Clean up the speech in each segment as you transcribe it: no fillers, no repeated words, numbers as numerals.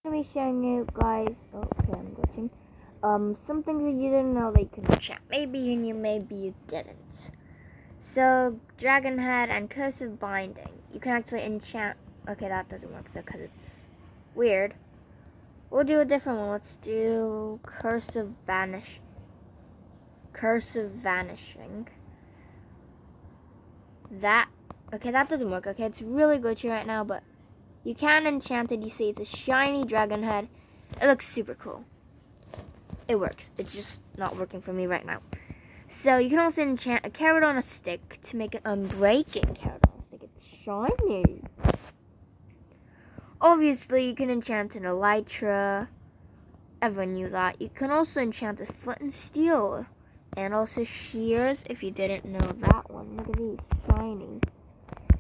going to be showing you guys, okay, I'm glitching, some things that you didn't know that you can enchant. Maybe you knew, maybe you didn't. So, Dragon Head and Cursive Binding. You can actually enchant. Okay, that doesn't work because it's weird. We'll do a different one. Let's do Cursive Vanishing. Okay, that doesn't work. Okay, it's really glitchy right now, but you can enchant it. You see, it's a shiny dragon head. It looks super cool. It works. It's just not working for me right now. So you can also enchant a carrot on a stick to make an unbreaking carrot on a stick. It's shiny. Obviously, you can enchant an elytra. Everyone knew that. You can also enchant a Flint and Steel. And also shears, if you didn't know that one. Look at these, shiny.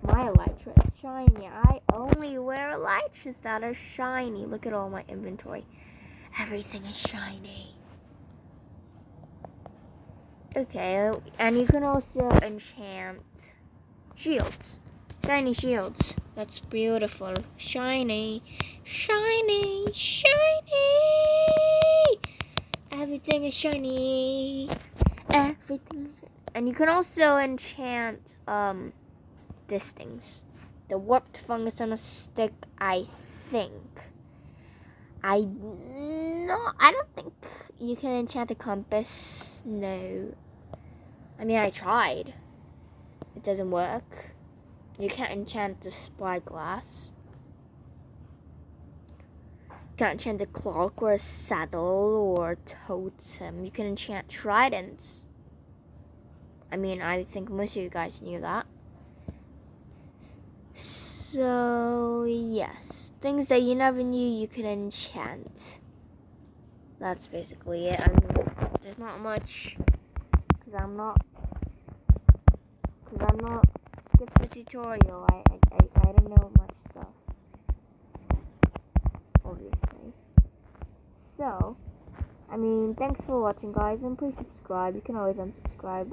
My elytra is shiny. I only wear elytras that are shiny. Look at all my inventory. Everything is shiny. Okay, and you can also enchant shields. Shiny shields. That's beautiful. Shiny. Shiny. Shiny. Everything is shiny. Everything is shiny. And you can also enchant these things. The warped fungus on a stick, I think. I don't think you can enchant a compass. No. I mean, I tried. It doesn't work. You can't enchant the spyglass. You can't enchant a clock or a saddle or a totem. You can enchant tridents. I mean, I think most of you guys knew that. So, yes. Things that you never knew you could enchant. That's basically it. I mean, there's not much. Because I'm not skip the tutorial. I don't know much stuff. Obviously. So, I mean, thanks for watching, guys, and please subscribe. You can always unsubscribe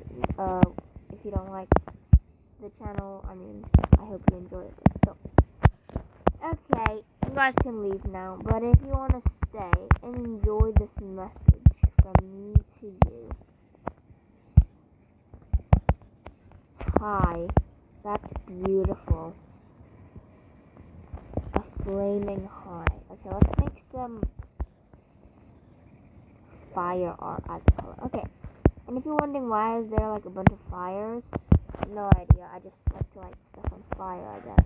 if you don't like the channel. I mean, I hope you enjoy it. So, okay, you guys can leave now, but if you want to stay and enjoy this message from me to you. Hi, that's beautiful. A flaming high. Okay, let's make some fire art as color. Okay, and if you're wondering why is there like a bunch of fires, no idea. I just like to light stuff on fire, I guess.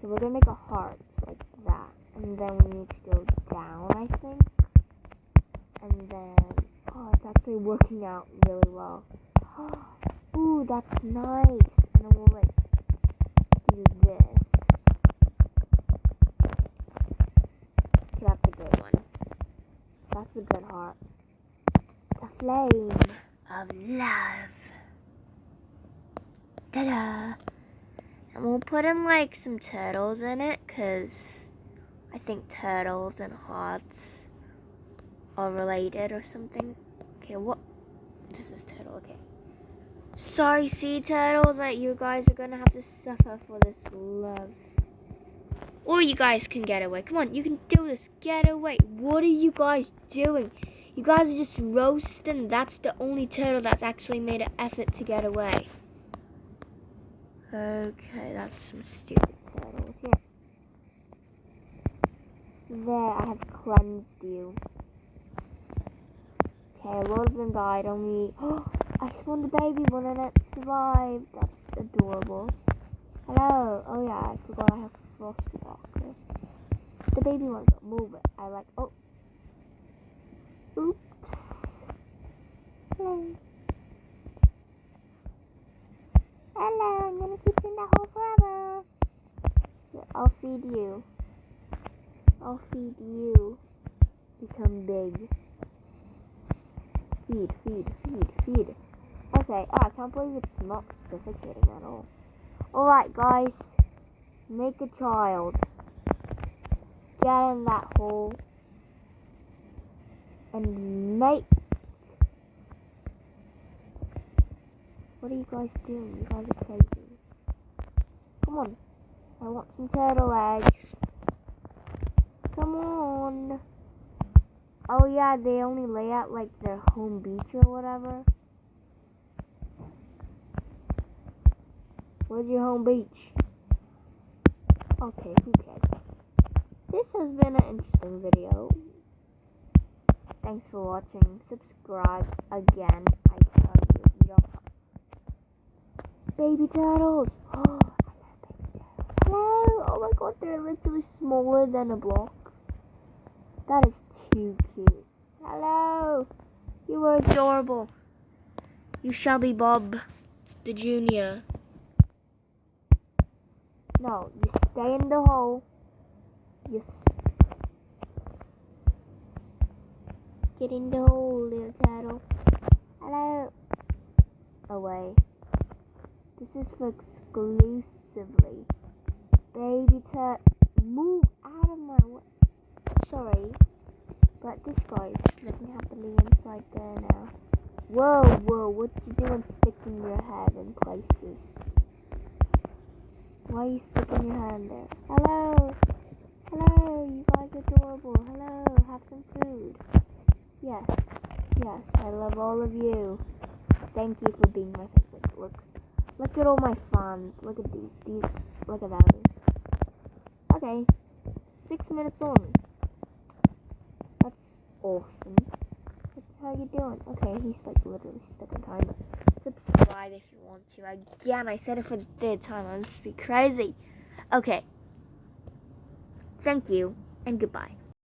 So we're gonna make a heart like that, and then we need to go down, I think. And then, oh, it's actually working out really well. Ooh, that's nice. And then we'll like do this. Okay, that's a good one. That's a good heart. The flame of love. Ta-da! And we'll put in like some turtles in it, because I think turtles and hearts are related or something. Okay, what? This is turtle, okay. Sorry, sea turtles, that you guys are gonna have to suffer for this love. Or you guys can get away. Come on, you can do this. Get away. What are you guys doing? You guys are just roasting. That's the only turtle that's actually made an effort to get away. Okay, that's some stupid turtles. Here. There, I have cleansed you. Okay, a lot of them died. Only... Oh, I spawned a baby one and it survived. That's adorable. Hello. Oh yeah, I forgot I have Frostwalker. The baby one, don't move it. I like... Oh. Oops. Hello. Hello, I'm gonna keep you in that hole forever. Here, I'll feed you. I'll feed you. Become big. Feed, feed, feed, feed. Okay, I can't believe it's not suffocating at all. Alright, guys. Make a child. Get in that hole. And make... What are you guys doing? You guys are crazy. Come on. I want some turtle eggs. Come one. Oh yeah, they only lay out like their home beach or whatever. Where's your home beach? Okay, who cares? This has been an interesting video. Thanks for watching. Subscribe again. I tell you, if you don't. Baby turtles. Oh, I love baby turtles. Hello. Oh my god, they're literally smaller than a block. That is too cute. Hello. You are adorable. You shall be Bob the Junior. No, you stay in the hole. Get in the hole, little turtle. Hello. Away. This is for exclusively. Baby turtle. Move out of my way. Sorry. But this guy is slipping happily inside there now. Whoa, whoa, what you doing sticking your head in places? Why are you sticking your head in there? Hello! Hello, you guys are adorable. Hello, have some food. Yes, I love all of you. Thank you for being my favorite. Look at all my fans. Look at these, look at those. Okay, 6 minutes long. That's awesome. How you doing? Okay, he's like literally stuck in time. Subscribe if you want to. Again, I said it for the third time. I must be crazy. Okay. Thank you and goodbye.